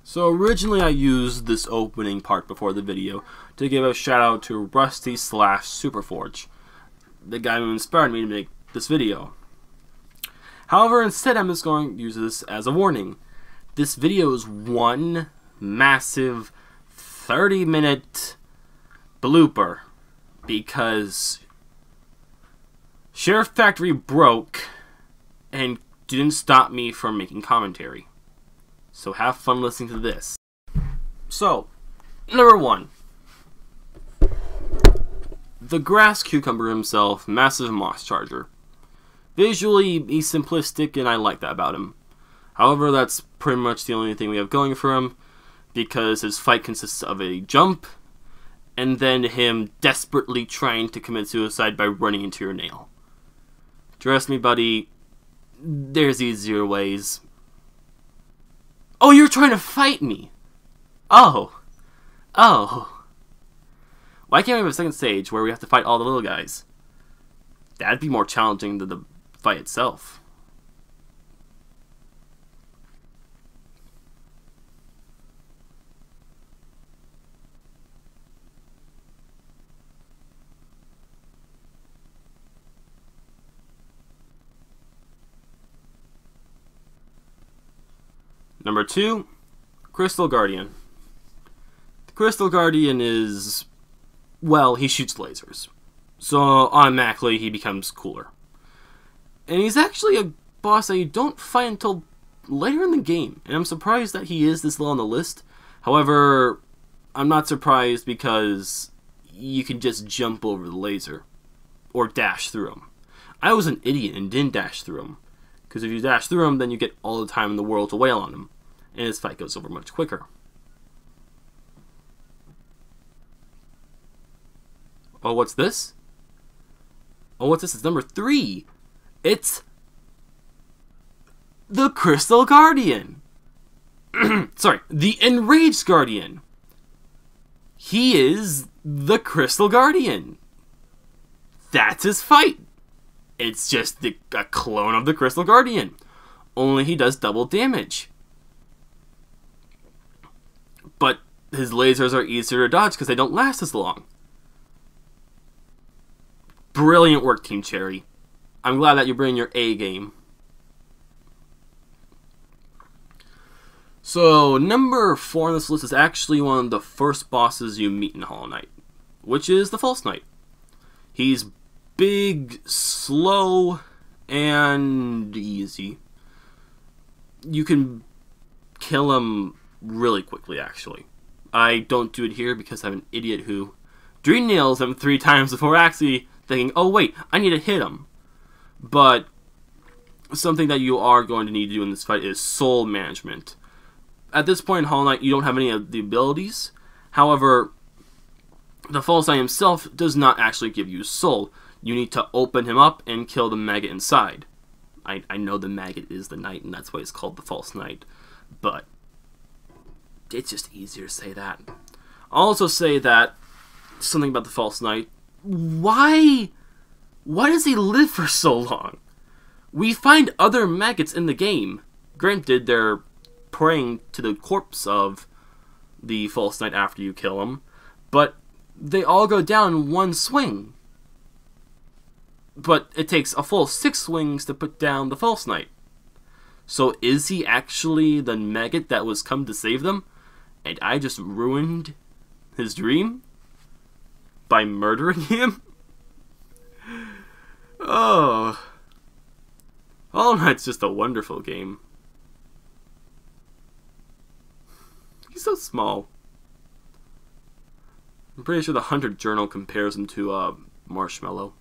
So originally I used this opening part before the video to give a shout out to Rusty/Superforge, the guy who inspired me to make this video. However, instead I'm just going to use this as a warning. This video is one massive 30-minute blooper because SHAREfactory broke and didn't stop me from making commentary. So have fun listening to this. So, number 1. The grass cucumber himself, Massive Moss Charger. Visually, he's simplistic and I like that about him. However, that's pretty much the only thing we have going for him, because his fight consists of a jump, and then him desperately trying to commit suicide by running into your nail. Trust me, buddy, there's easier ways. Oh, you're trying to fight me! Oh. Why can't we have a second stage where we have to fight all the little guys? That'd be more challenging than the fight itself. Number 2, Crystal Guardian. The Crystal Guardian is, well, he shoots lasers. So automatically he becomes cooler. And he's actually a boss that you don't fight until later in the game. And I'm surprised that he is this low on the list. However, I'm not surprised because you can just jump over the laser. Or dash through him. I was an idiot and didn't dash through him. Because if you dash through him, then you get all the time in the world to wail on him. And his fight goes over much quicker. Oh, what's this? Oh, what's this? It's number 3. It's the Crystal Guardian. Sorry, the Enraged Guardian. He is the Crystal Guardian. That's his fight. It's just a clone of the Crystal Guardian. Only he does double damage. But his lasers are easier to dodge because they don't last as long. Brilliant work, Team Cherry. I'm glad that you're bringing your A game. So, number 4 on this list is actually one of the first bosses you meet in Hollow Knight, which is the False Knight. He's big, slow, and easy. You can kill him really quickly, actually. I don't do it here because I'm an idiot who dream nails him 3 times before actually thinking, oh wait, I need to hit him. But something that you are going to need to do in this fight is soul management. At this point in Hollow Knight, you don't have any of the abilities. However, the False Knight himself does not actually give you soul. You need to open him up and kill the maggot inside. I know the maggot is the knight, and that's why it's called the False Knight. But it's just easier to say that. I'll also say that, something about the False Knight, why does he live for so long? We find other maggots in the game. Granted, they're praying to the corpse of the False Knight after you kill him, but they all go down in one swing. But it takes a full 6 swings to put down the False Knight. So is he actually the maggot that was come to save them? And I just ruined his dream by murdering him? Oh. Hollow Knight's just a wonderful game. He's so small. I'm pretty sure the Hunter Journal compares him to Marshmallow.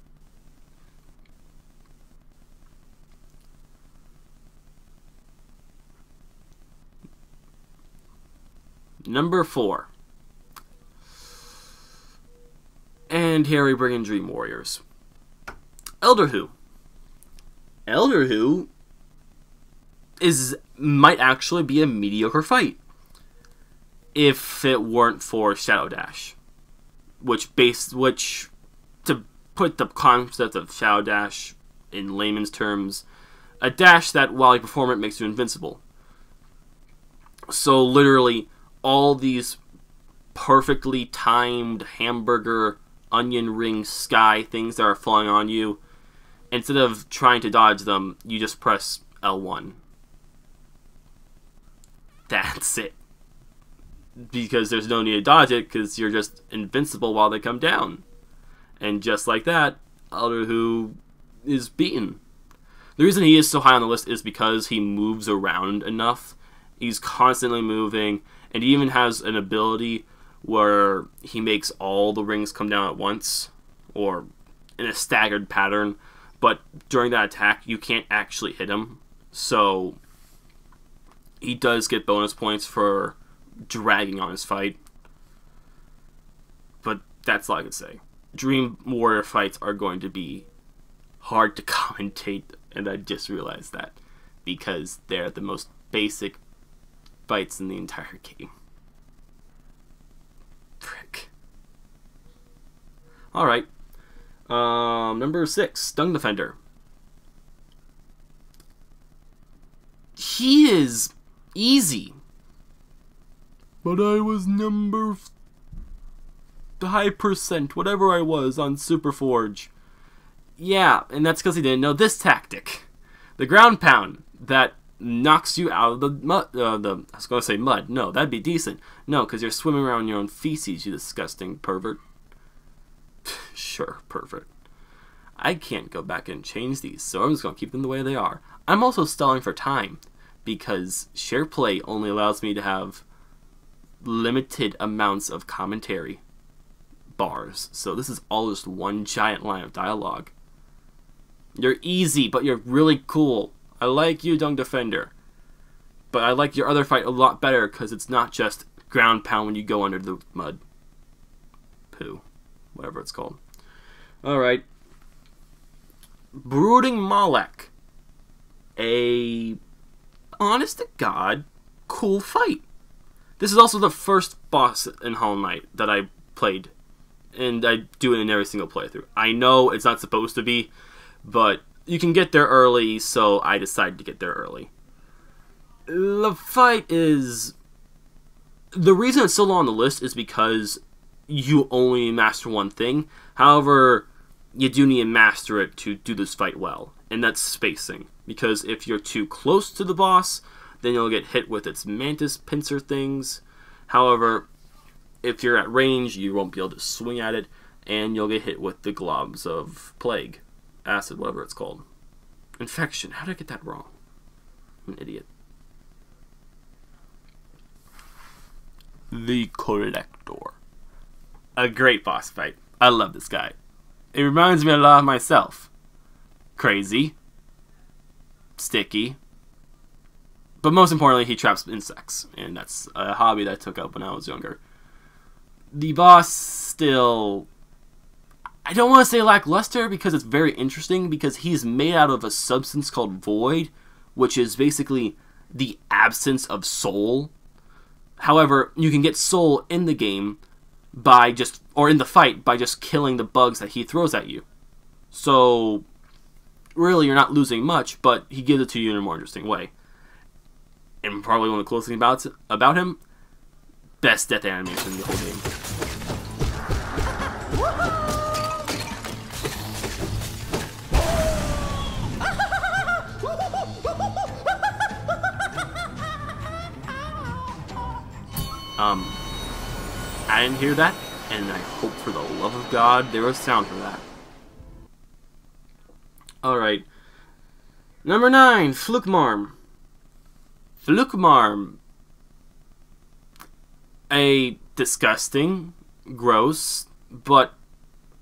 Number 4. And here we bring in Dream Warriors. Elder Who. Elder Who might actually be a mediocre fight if it weren't for Shadow Dash, which to put the concept of Shadow Dash in layman's terms, a dash that while you perform it makes you invincible. So literally all these perfectly timed hamburger, onion ring, sky things that are falling on you, instead of trying to dodge them, you just press L1. That's it. Because there's no need to dodge it, because you're just invincible while they come down. And just like that, Alderhu is beaten. The reason he is so high on the list is because he moves around enough. He's constantly moving, and he even has an ability where he makes all the rings come down at once, or in a staggered pattern, but during that attack, you can't actually hit him. So he does get bonus points for dragging on his fight. But that's all I can say. Dream Warrior fights are going to be hard to commentate, and I just realized that, because they're the most basic fights in the entire game. Frick. Alright. Number 6, Dung Defender. He is easy. But I was number high percent, whatever I was, on Super Forge. Yeah, and that's because he didn't know this tactic. The ground pound that knocks you out of the mud. I was going to say mud. No, that'd be decent. No, because you're swimming around in your own feces, you disgusting pervert. Sure, pervert. I can't go back and change these, so I'm just going to keep them the way they are. I'm also stalling for time, because SharePlay only allows me to have limited amounts of commentary bars. So this is all just one giant line of dialogue. You're easy, but you're really cool. I like you, Dung Defender. But I like your other fight a lot better, because it's not just ground pound when you go under the mud. Poo. Whatever it's called. Alright. Brooding Malek. A honest-to-God cool fight. This is also the first boss in Hollow Knight that I played. And I do it in every single playthrough. I know it's not supposed to be, but you can get there early, so I decided to get there early. The fight is... The reason it's so low on the list is because you only master one thing. However, you do need to master it to do this fight well, and that's spacing. Because if you're too close to the boss, then you'll get hit with its mantis pincer things. However, if you're at range, you won't be able to swing at it, and you'll get hit with the globs of plague, acid, whatever it's called. Infection. How did I get that wrong? I'm an idiot. The Collector. A great boss fight. I love this guy. It reminds me a lot of myself. Crazy. Sticky. But most importantly, he traps insects, and that's a hobby that I took up when I was younger. The boss still... I don't want to say lackluster, because it's very interesting, because he's made out of a substance called Void, which is basically the absence of soul. However, you can get soul in the game by just, or in the fight, by just killing the bugs that he throws at you. So, really, you're not losing much, but he gives it to you in a more interesting way. And probably one of the coolest things about him, best death animation in the whole game. I didn't hear that, and I hope for the love of God there was sound for that. Alright. Number 9, Flukmarm. Flukmarm. A disgusting, gross, but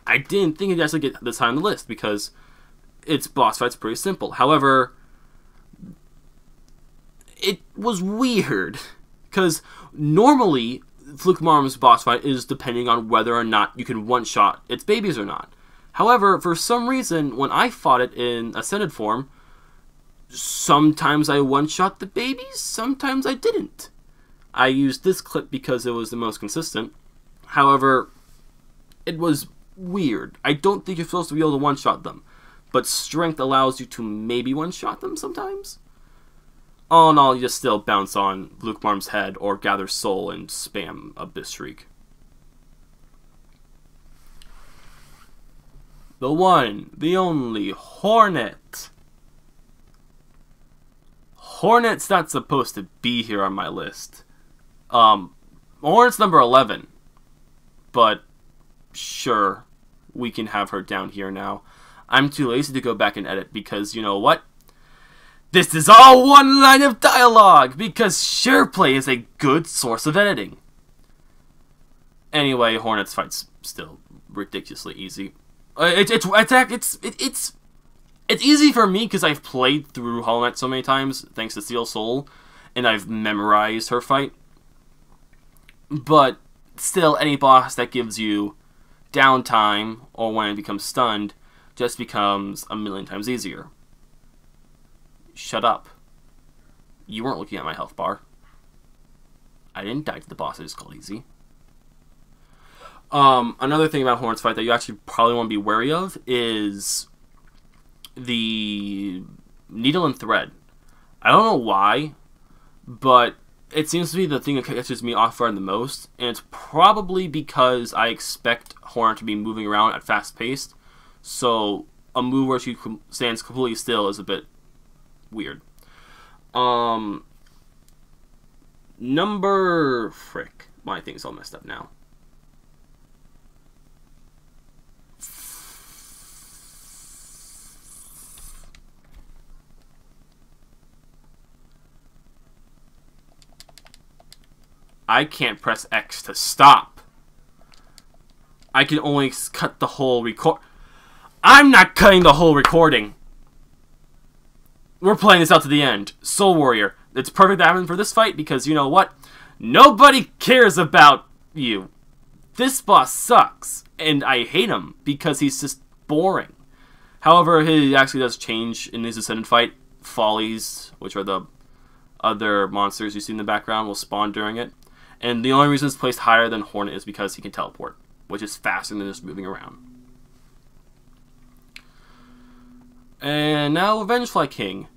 I didn't think it'd actually get this high on the list, because its boss fight's pretty simple. However, it was weird, because normally Flukmarm's boss fight is depending on whether or not you can one-shot its babies or not. However, for some reason, when I fought it in Ascended form, sometimes I one-shot the babies, sometimes I didn't. I used this clip because it was the most consistent. However, it was weird. I don't think you're supposed to be able to one-shot them, but strength allows you to maybe one-shot them sometimes. all in all, you just still bounce on Lukewarm's head or gather soul and spam Abyss Shriek. The one, the only, Hornet. Hornet's not supposed to be here on my list. Hornet's number 11. But, sure, we can have her down here now. I'm too lazy to go back and edit because, you know what? This is all one line of dialogue because SharePlay is a good source of editing. Anyway, Hornet's fight's still ridiculously easy. It's easy for me because I've played through Hollow Knight so many times, thanks to Steel Soul, and I've memorized her fight. But still, any boss that gives you downtime or when it becomes stunned just becomes a million times easier. Shut up. You weren't looking at my health bar. I didn't die to the boss, I just called easy. Another thing about Hornet's fight that you actually probably want to be wary of is the needle and thread. I don't know why, but it seems to be the thing that catches me off guard the most, and it's probably because I expect Hornet to be moving around at fast pace, so a move where she stands completely still is a bit weird. Frick. My thing's all messed up now. I can't press X to stop. I can only cut the whole record. I'm not cutting the whole recording. We're playing this out to the end. Soul Warrior. It's perfect that happened for this fight because you know what? Nobody cares about you. This boss sucks. And I hate him because he's just boring. However, he actually does change in his Ascended fight. Follies, which are the other monsters you see in the background, will spawn during it. And the only reason it's placed higher than Hornet is because he can teleport, which is faster than just moving around. And now Vengefly King.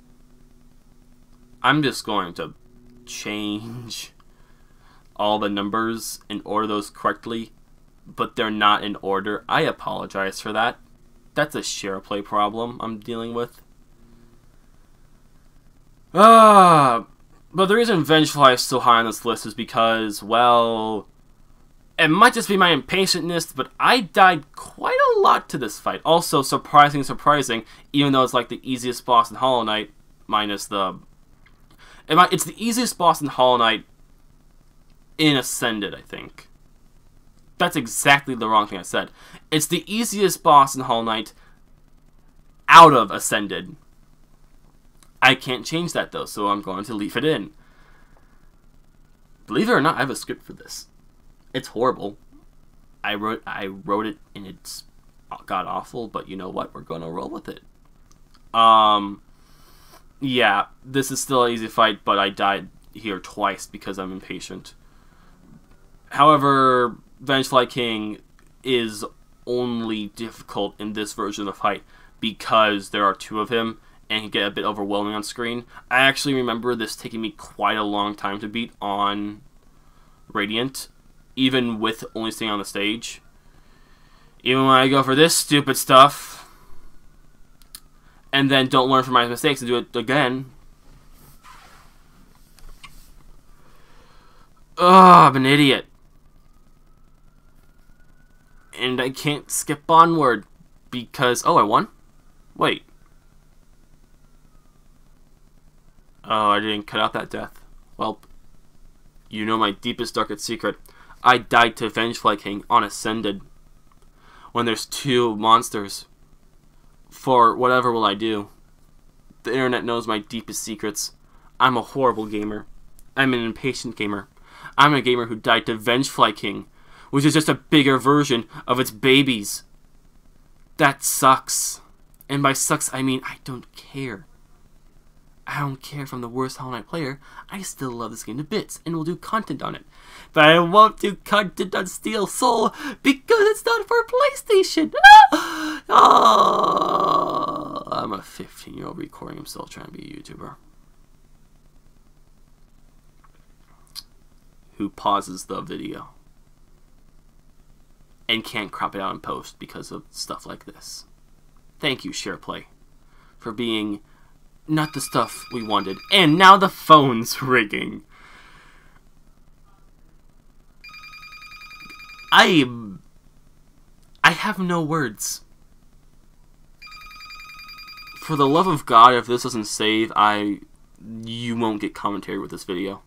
I'm just going to change all the numbers and order those correctly, but they're not in order. I apologize for that. That's a SharePlay problem I'm dealing with. But the reason Vengefly is so high on this list is because, well, it might just be my impatientness, but I died quite a lot to this fight. Also, surprising, even though it's like the easiest boss in Hollow Knight, minus the... It's the easiest boss in Hollow Knight in Ascended, I think. That's exactly the wrong thing I said. It's the easiest boss in Hollow Knight out of Ascended. I can't change that though, so I'm going to leave it in. Believe it or not, I have a script for this. It's horrible. I wrote it and it's god awful, but you know what? We're gonna roll with it. Yeah, this is still an easy fight, but I died here twice because I'm impatient. However, Vengefly King is only difficult in this version of the fight because there are two of him and can get a bit overwhelming on screen. I actually remember this taking me quite a long time to beat on Radiant, even with only staying on the stage. Even when I go for this stupid stuff, and then don't learn from my mistakes and do it again. Ugh, I'm an idiot. And I can't skip onward because... Oh, I won? Wait. Oh, I didn't cut out that death. Well, you know my deepest, darkest secret. I died to Vengefly King on Ascended. When there's two monsters. For whatever will I do? The internet knows my deepest secrets. I'm a horrible gamer. I'm an impatient gamer. I'm a gamer who died to Vengefly King, which is just a bigger version of its babies. That sucks. And by sucks, I mean I don't care. I don't care if I'm the worst Hollow Knight player. I still love this game to bits and will do content on it. But I won't do content on Steel Soul because it's not for PlayStation. Oh, I'm a 15-year-old recording himself trying to be a YouTuber. who pauses the video and can't crop it out in post because of stuff like this. Thank you, SharePlay, for being not the stuff we wanted. And now the phone's ringing. I have no words. For the love of God, if this doesn't save, you won't get commentary with this video.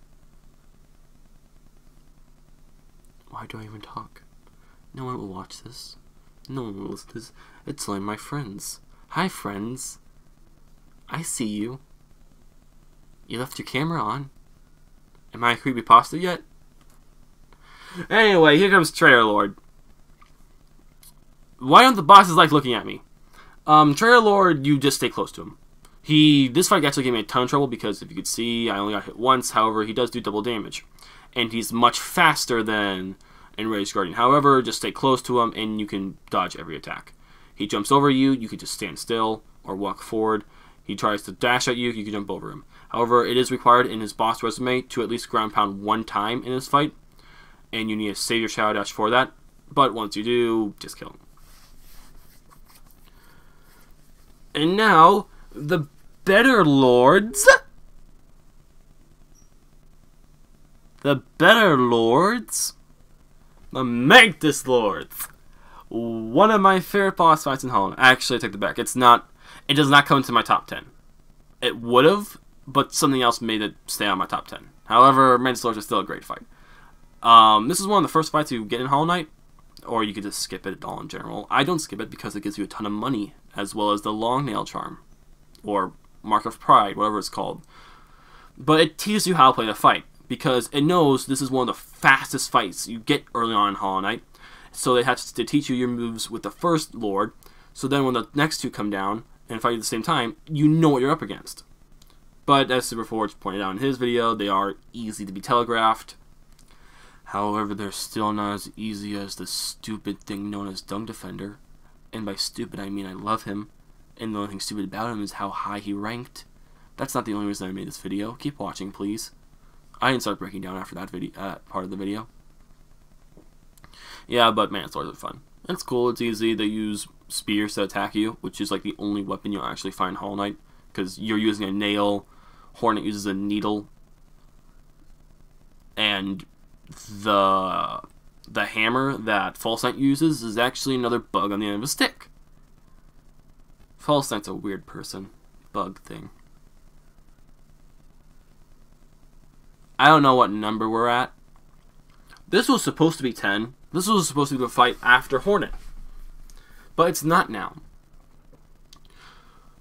Why do I even talk? No one will watch this. No one will listen to this. It's only my friends. Hi, friends. I see you. You left your camera on. Am I a creepypasta yet? Anyway, here comes Trailer Lord. Why don't the bosses like looking at me? Trailer Lord, you just stay close to him. This fight actually gave me a ton of trouble because if you could see, I only got hit once. However, he does do double damage. And he's much faster than Enraged Guardian. However, just stay close to him and you can dodge every attack. He jumps over you, you can just stand still or walk forward. He tries to dash at you, you can jump over him. However, it is required in his boss resume to at least ground pound one time in this fight. And you need to save your Shadow Dash for that. But once you do, just kill him. And now, the Better Lords. The Better Lords. The Manctus Lords. One of my favorite boss fights in Hollow Knight. Actually, I take that back. It does not come into my top 10. It would have, but something else made it stay on my top 10. However, Manctus Lords is still a great fight. This is one of the first fights you get in Hollow Knight, or you could just skip it all in general. I don't skip it because it gives you a ton of money, as well as the Long Nail Charm, or Mark of Pride, whatever it's called. But it teaches you how to play the fight, because it knows this is one of the fastest fights you get early on in Hollow Knight, so it has to teach you your moves with the first Lord, so then when the next two come down and fight at the same time, you know what you're up against. But as Super Forge pointed out in his video, they are easy to be telegraphed. However, they're still not as easy as the stupid thing known as Dung Defender. And by stupid, I mean I love him. And the only thing stupid about him is how high he ranked. That's not the only reason I made this video. Keep watching, please. I didn't start breaking down after that part of the video. Yeah, but man, swords are fun. It's cool, it's easy. They use spears to attack you, which is like the only weapon you'll actually find in Hollow Knight. Because you're using a nail, Hornet uses a needle, and the hammer that False Knight uses is actually another bug on the end of a stick. False Knight's a weird person. Bug thing. I don't know what number we're at. This was supposed to be 10. This was supposed to be the fight after Hornet. But it's not now.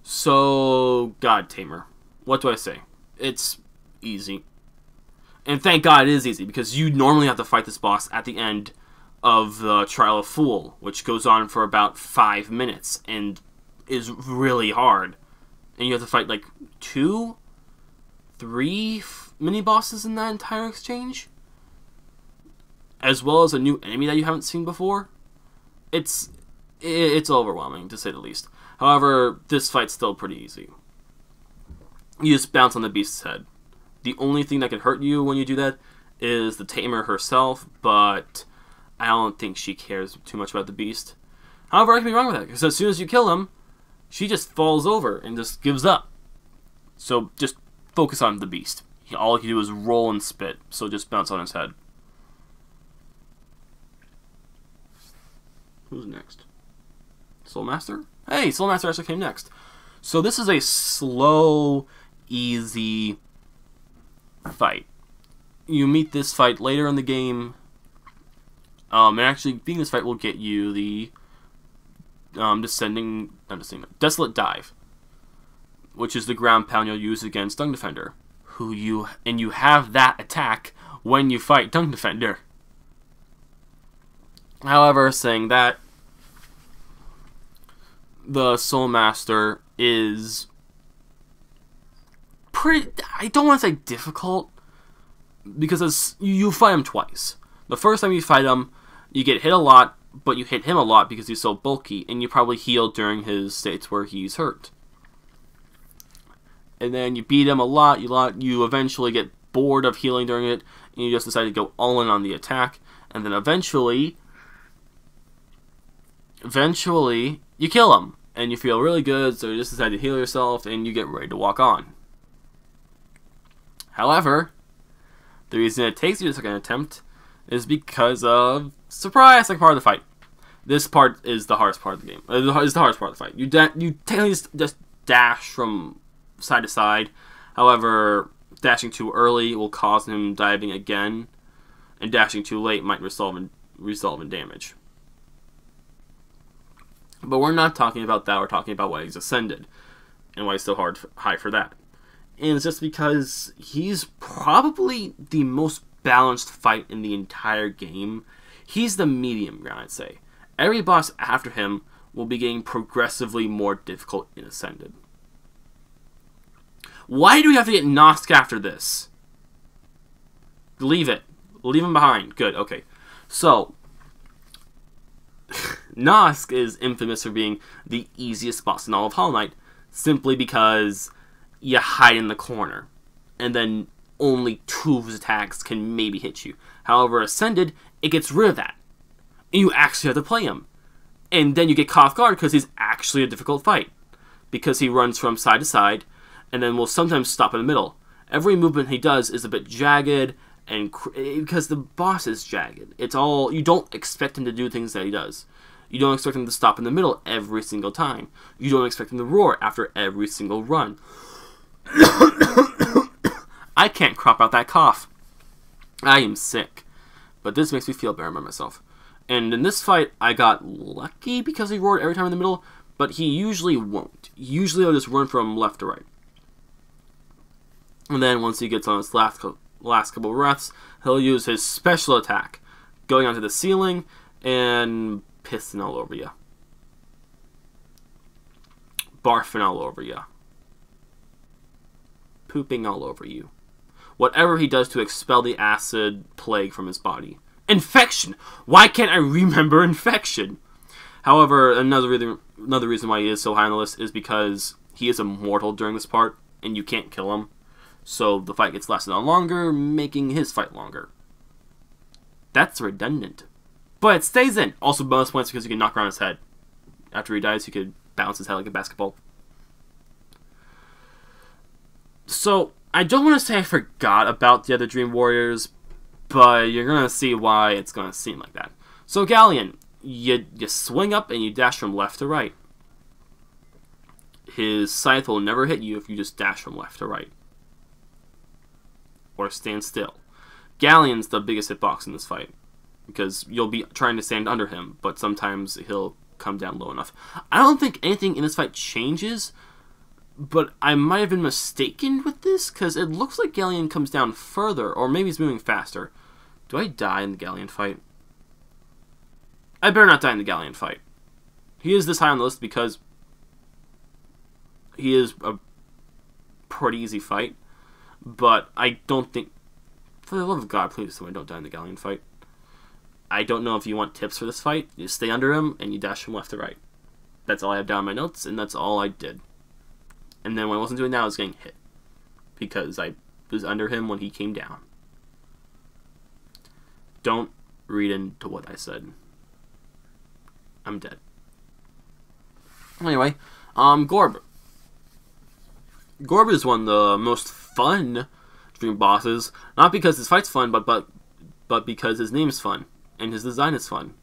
So, God Tamer. What do I say? It's easy. And thank God it is easy, because you normally have to fight this boss at the end of the Trial of Fool, which goes on for about 5 minutes, and is really hard. And you have to fight like 2, 3 mini-bosses in that entire exchange, as well as a new enemy that you haven't seen before. It's overwhelming, to say the least. However, this fight's still pretty easy. You just bounce on the beast's head. The only thing that can hurt you when you do that is the Tamer herself, but I don't think she cares too much about the beast. However, I can be wrong with that, because as soon as you kill him, she just falls over and just gives up. So just focus on the beast. All he can do is roll and spit, so just bounce on his head. Who's next? Soul Master? Hey, Soul Master actually came next. So this is a slow, easy fight. You meet this fight later in the game, and actually beating this fight will get you the Desolate Dive, which is the ground pound you'll use against Dung Defender, you have that attack when you fight Dung Defender. However, saying that, the Soul Master is pretty, I don't want to say difficult, because you fight him twice. The first time you fight him, you get hit a lot, but you hit him a lot because he's so bulky, and you probably heal during his states where he's hurt. And then you beat him a lot, you eventually get bored of healing during it, and you just decide to go all in on the attack, and then eventually you kill him, and you feel really good, so you just decide to heal yourself, and you get ready to walk on. However, the reason it takes you a second attempt is because of, surprise, second part of the fight. This part is the hardest part of the game. It's the hardest part of the fight. You technically just dash from side to side. However, dashing too early will cause him diving again, and dashing too late might result in damage. But we're not talking about that. We're talking about why he's ascended, and why he's so high for that. And it's just because he's probably the most balanced fight in the entire game. He's the medium ground, I'd say. Every boss after him will be getting progressively more difficult in Ascended. Why do we have to get Nosk after this? Leave it. Leave him behind. Good, okay. So, Nosk is infamous for being the easiest boss in all of Hollow Knight, simply because you hide in the corner, and then only 2 of his attacks can maybe hit you. However, Ascended, it gets rid of that, and you actually have to play him. And then you get caught off guard because he's actually a difficult fight, because he runs from side to side, and then will sometimes stop in the middle. Every movement he does is a bit jagged, and because the boss is jagged. It's all, you don't expect him to do things that he does. You don't expect him to stop in the middle every single time. You don't expect him to roar after every single run. I can't crop out that cough. I am sick. But this makes me feel better about myself. And in this fight, I got lucky because he roared every time in the middle, but he usually won't. Usually he'll just run from left to right. And then once he gets on his last couple breaths, he'll use his special attack, going onto the ceiling and pissing all over you. Barfing all over you. Pooping all over you. Whatever he does to expel the acid plague from his body. Infection! Why can't I remember infection? However, another reason why he is so high on the list is because he is immortal during this part, and you can't kill him. So the fight gets lasted on longer, making his fight longer. That's redundant. But it stays in. Also bonus points because you can knock around his head. After he dies, you could bounce his head like a basketball. So, I don't want to say I forgot about the other Dream Warriors, but you're going to see why it's going to seem like that. So Galleon, you swing up and you dash from left to right. His scythe will never hit you if you just dash from left to right. Or stand still. Galleon's the biggest hitbox in this fight, because you'll be trying to stand under him, but sometimes he'll come down low enough. I don't think anything in this fight changes, but I might have been mistaken with this, because it looks like Galleon comes down further, or maybe he's moving faster. Do I die in the Galleon fight? I better not die in the Galleon fight. He is this high on the list because he is a pretty easy fight, but I don't think, for the love of God, please tell me I don't die in the Galleon fight. I don't know if you want tips for this fight. You stay under him, and you dash from left to right. That's all I have down in my notes, and that's all I did. And then when I wasn't doing that, I was getting hit, because I was under him when he came down. Don't read into what I said. I'm dead. Anyway, Gorb. Gorb is one of the most fun Dream bosses, not because his fight's fun, but because his name's fun, and his design is fun.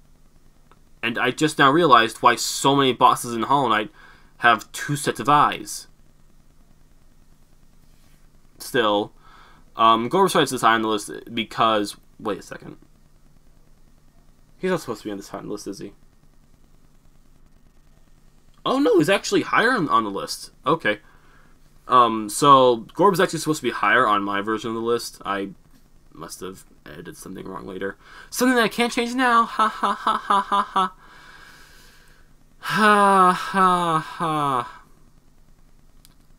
And I just now realized why so many bosses in Hollow Knight have 2 sets of eyes. Still, Gorb's fight is high on the list because, wait a second. He's not supposed to be on this high on the list, is he? Oh no, he's actually higher on the list. Okay. So Gorb's actually supposed to be higher on my version of the list. I must have edited something wrong later. Something that I can't change now. Ha ha ha ha ha ha. Ha ha ha.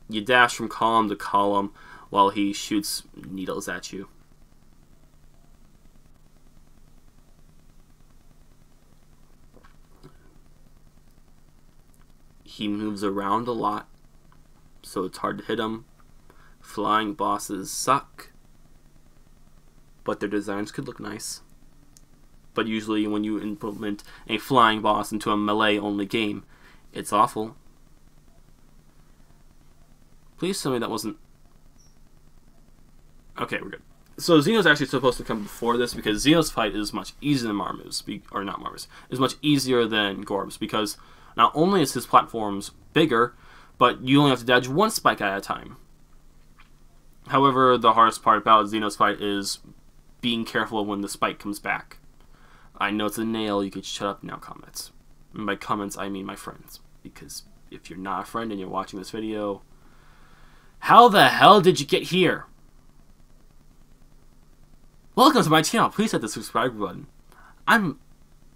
You dash from column to column while he shoots needles at you. He moves around a lot, so it's hard to hit him. Flying bosses suck. but their designs could look nice. But usually when you implement a flying boss into a melee-only game, it's awful. Please tell me that wasn't... Okay, we're good. So Xeno's actually supposed to come before this because Xeno's fight is much easier than Marmu's, or not Marmu's, is much easier than Gorb's because not only is his platforms bigger, but you only have to dodge one spike at a time. However, the hardest part about Xeno's fight is being careful when the spike comes back. I know it's a nail, you could shut up now, comments. And by comments, I mean my friends. Because if you're not a friend and you're watching this video, how the hell did you get here? Welcome to my channel. Please hit the subscribe button. I'm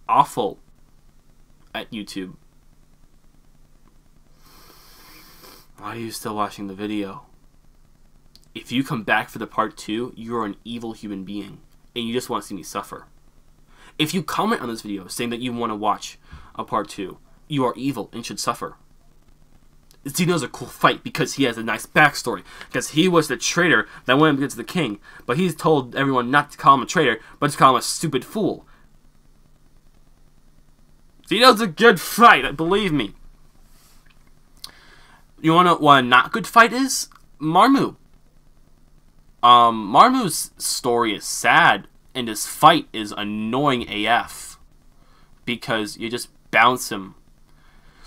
awful at YouTube. Why are you still watching the video? If you come back for the part 2, you're an evil human being, and you just want to see me suffer. If you comment on this video saying that you want to watch a part 2, you are evil and should suffer. Xeno's a cool fight because he has a nice backstory. Because he was the traitor that went against the king, but he's told everyone not to call him a traitor, but to call him a stupid fool. Xeno's a good fight, believe me. You wanna know what a not good fight is? Marmu. Marmu's story is sad, and his fight is annoying AF. Because you just bounce him.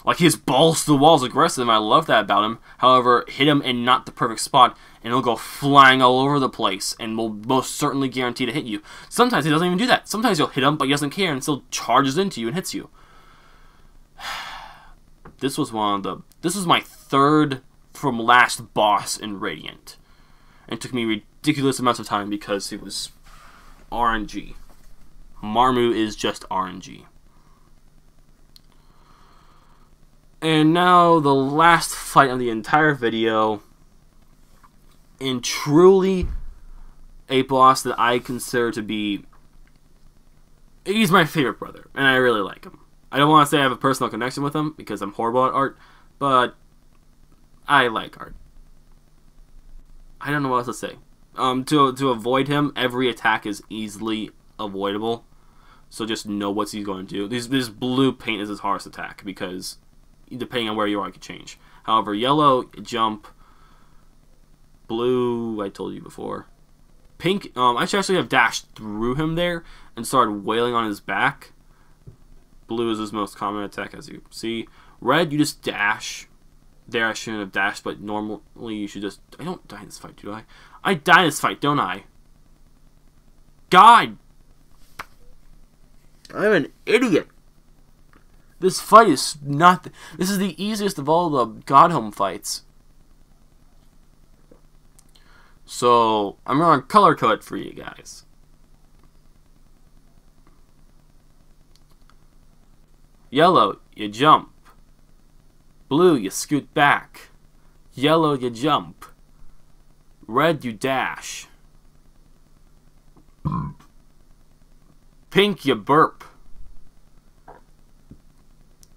Like, he's balls to the walls aggressive, and I love that about him. However, hit him in not the perfect spot, and he'll go flying all over the place, and will most certainly guarantee to hit you. Sometimes he doesn't even do that. Sometimes you'll hit him, but he doesn't care, and still charges into you and hits you. This was my third from last boss in Radiant. And it took me ridiculous amounts of time because it was RNG. Marmu is just RNG. And now the last fight of the entire video, and truly a boss that I consider to be, he's my favorite brother, and I really like him. I don't want to say I have a personal connection with him because I'm horrible at art, but I like art. I don't know what else to say. To avoid him, every attack is easily avoidable, so just know what he's going to do. This blue paint is his hardest attack because depending on where you are, it could change. However, yellow, jump. Blue, I told you before. Pink, I should actually have dashed through him there and started wailing on his back. Blue is his most common attack, as you see. Red, you just dash. There, I shouldn't have dashed, but normally you should just... I don't die in this fight, do I? I die in this fight, don't I? God! I'm an idiot! This fight is not... This is the easiest of all the Godhome fights. So, I'm going to color code for you guys. Yellow, you jump. Blue, you scoot back. Yellow, you jump. Red, you dash. Pink, you burp.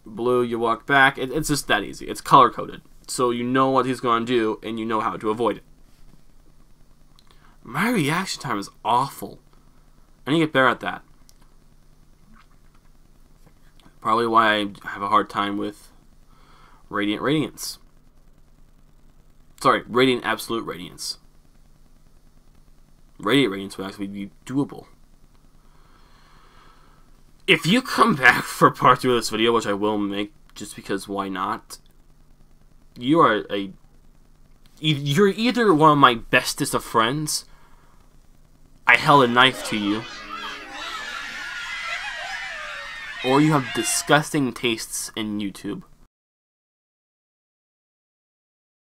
Blue, you walk back. It's just that easy. It's color-coded. So you know what he's going to do, and you know how to avoid it. My reaction time is awful. I need to get better at that. Probably why I have a hard time with Radiant Radiance. Sorry, Radiant Absolute Radiance. Radiant Radiance would actually be doable. If you come back for part 2 of this video, which I will make just because why not, you're either one of my bestest of friends, I held a knife to you, or you have disgusting tastes in YouTube.